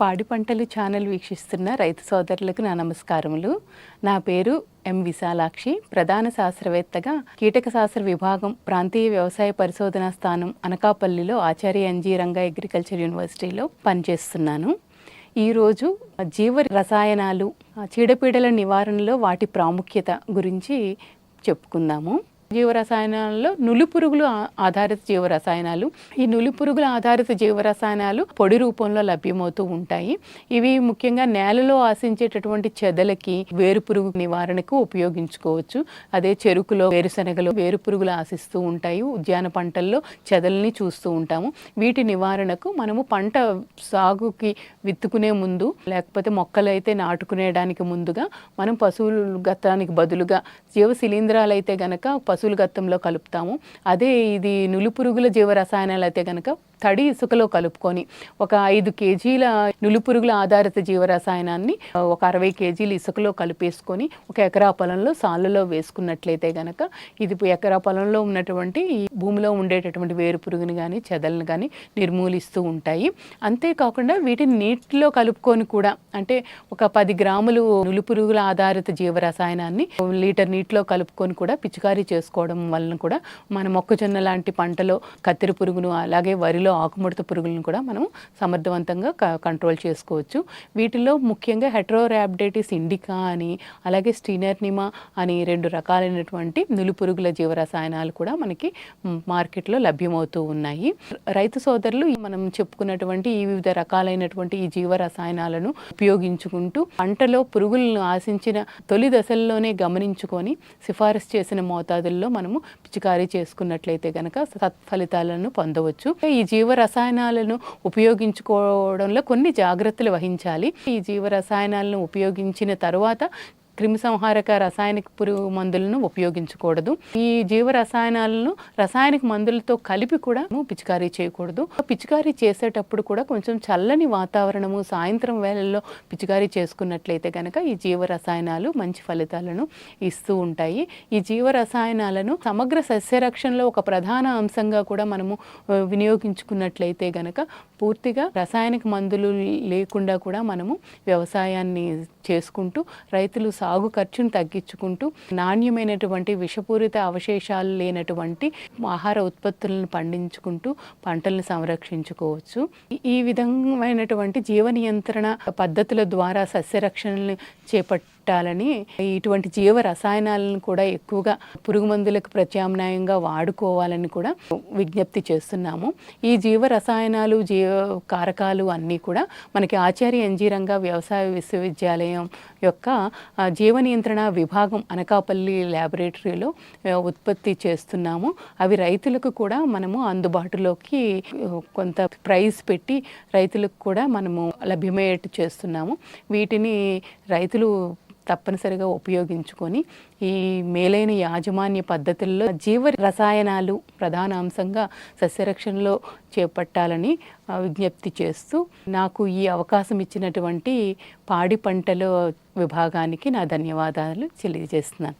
పాడి పంటలు ఛానల్ వీక్షిస్తున్న రైతు సోదరులకు నా నమస్కారములు. నా పేరు ఎం విశాలాక్షి. ప్రధాన శాస్త్రవేత్తగా కీటక శాస్త్ర విభాగం ప్రాంతీయ వ్యవసాయ పరిశోధనా స్థానం అనకాపల్లిలో ఆచార్య ఎన్జీ రంగా అగ్రికల్చర్ యూనివర్సిటీలో పనిచేస్తున్నాను. ఈరోజు జీవ రసాయనాలు, చీడపీడల నివారణలో వాటి ప్రాముఖ్యత గురించి చెప్పుకుందాము. జీవరసాయనాలలో నులిపురుగులు ఆధారిత జీవరసాయనాలు. ఈ నులిపురుగుల ఆధారిత జీవరసాయనాలు పొడి రూపంలో లభ్యమవుతూ ఉంటాయి. ఇవి ముఖ్యంగా నేలలో ఆశించేటటువంటి చెదలకి, వేరుపురుగు నివారణకు ఉపయోగించుకోవచ్చు. అదే చెరుకులో, వేరుశనగలో వేరుపురుగులు ఆశిస్తూ ఉంటాయి. ఉద్యాన పంటల్లో చెదల్ని చూస్తూ ఉంటాము. వీటి నివారణకు మనము పంట సాగుకి విత్తుకునే ముందు, లేకపోతే మొక్కలు అయితే నాటుకునేడానికి ముందుగా మనం పశువుల గత్తానికి బదులుగా జీవ శిలీంధ్రాలు అయితే గనక పశువుల గత్తంలో కలుపుతాము. అదే ఇది నులిపురుగుల జీవరసాయనాలు అయితే కనుక తడి ఇసుకలో కలుపుకొని ఒక 5 కేజీల నులిపురుగుల ఆధారిత జీవరసాయనాన్ని ఒక 60 కేజీలు ఇసుకలో కలిపేసుకొని ఒక ఎకరా పొలంలో సాళ్ళలో వేసుకున్నట్లయితే గనక ఇది ఎకరా పొలంలో ఉన్నటువంటి ఈ భూమిలో ఉండేటటువంటి వేరుపురుగుని కానీ చెదలను కానీ నిర్మూలిస్తూ ఉంటాయి. అంతేకాకుండా వీటిని నీటిలో కలుపుకొని కూడా, అంటే ఒక 10 గ్రాములు నులిపురుగుల ఆధారిత జీవరసాయనాన్ని లీటర్ నీటిలో కలుపుకొని కూడా పిచికారీ చేసుకోవడం వలన కూడా మన మొక్కజొన్న లాంటి పంటలో కత్తెర పురుగును, అలాగే వరిలో ఆకుముడత పురుగులను కూడా మనం సమర్థవంతంగా కంట్రోల్ చేసుకోవచ్చు. వీటిలో ముఖ్యంగా హెట్రోరాబ్డేటిస్ ఇండికా అని, అలాగే స్టీనర్నిమా అని 2 రకాలైనటువంటి నులిపురుగుల జీవరసాయనాలు కూడా మనకి మార్కెట్లో లభ్యమవుతూ ఉన్నాయి. రైతు సోదరులు మనం చెప్పుకున్నటువంటి ఈ వివిధ రకాలైనటువంటి ఈ జీవరసాయనాలను ఉపయోగించుకుంటూ పంటలో పురుగులను ఆశించిన తొలి దశల్లోనే గమనించుకొని సిఫారసు చేసిన మోతాదుల్లో మనము పిచికారీ చేసుకున్నట్లయితే కనుక సత్ఫలితాలను పొందవచ్చు. ఈ జీవ రసాయనాలను ఉపయోగించుకోవడంలో కొన్ని జాగ్రత్తలు వహించాలి. ఈ జీవ రసాయనాలను ఉపయోగించిన తర్వాత క్రిమిసంహారక రసాయనిక పురుగు మందులను ఉపయోగించకూడదు. ఈ జీవ రసాయనాలను రసాయనిక మందులతో కలిపి కూడా పిచికారీ చేయకూడదు. పిచికారీ చేసేటప్పుడు కూడా కొంచెం చల్లని వాతావరణము, సాయంత్రం వేళల్లో పిచికారీ చేసుకున్నట్లయితే కనుక ఈ జీవ రసాయనాలు మంచి ఫలితాలను ఇస్తూ ఉంటాయి. ఈ జీవ రసాయనాలను సమగ్ర సస్యరక్షణలో ఒక ప్రధాన అంశంగా కూడా మనము వినియోగించుకున్నట్లయితే గనక పూర్తిగా రసాయనిక మందులు లేకుండా కూడా మనము వ్యవసాయాన్ని చేసుకుంటూ రైతులు సాగు ఖర్చును తగ్గించుకుంటూ నాణ్యమైనటువంటి విషపూరిత అవశేషాలు లేనటువంటి ఆహార ఉత్పత్తులను పండించుకుంటూ పంటలను సంరక్షించుకోవచ్చు. ఈ విధమైనటువంటి జీవ నియంత్రణ పద్ధతుల ద్వారా సస్యరక్షణని చేపట్టాలని, ఇటువంటి జీవ రసాయనాలను కూడా ఎక్కువగా పురుగు మందులకు ప్రత్యామ్నాయంగా వాడుకోవాలని కూడా విజ్ఞప్తి చేస్తున్నాము. ఈ జీవ రసాయనాలు, జీవ కారకాలు అన్నీ కూడా మనకి ఆచార్య ఎన్జీ రంగా వ్యవసాయ విశ్వవిద్యాలయం యొక్క జీవ నియంత్రణ విభాగం అనకాపల్లి ల్యాబొరేటరీలో ఉత్పత్తి చేస్తున్నాము. అవి రైతులకు కూడా మనము అందుబాటులోకి కొంత ప్రైస్ పెట్టి రైతులకు కూడా మనము లభ్యమయ్యేట్టు చేస్తున్నాము. వీటిని రైతులు తప్పనిసరిగా ఉపయోగించుకొని ఈ మేలైన యాజమాన్య పద్ధతుల్లో జీవ రసాయనాలు ప్రధాన అంశంగా సస్యరక్షణలో చేపట్టాలని విజ్ఞప్తి చేస్తూ నాకు ఈ అవకాశం ఇచ్చినటువంటి పాడి పంటల విభాగానికి నా ధన్యవాదాలు తెలియజేస్తున్నాను.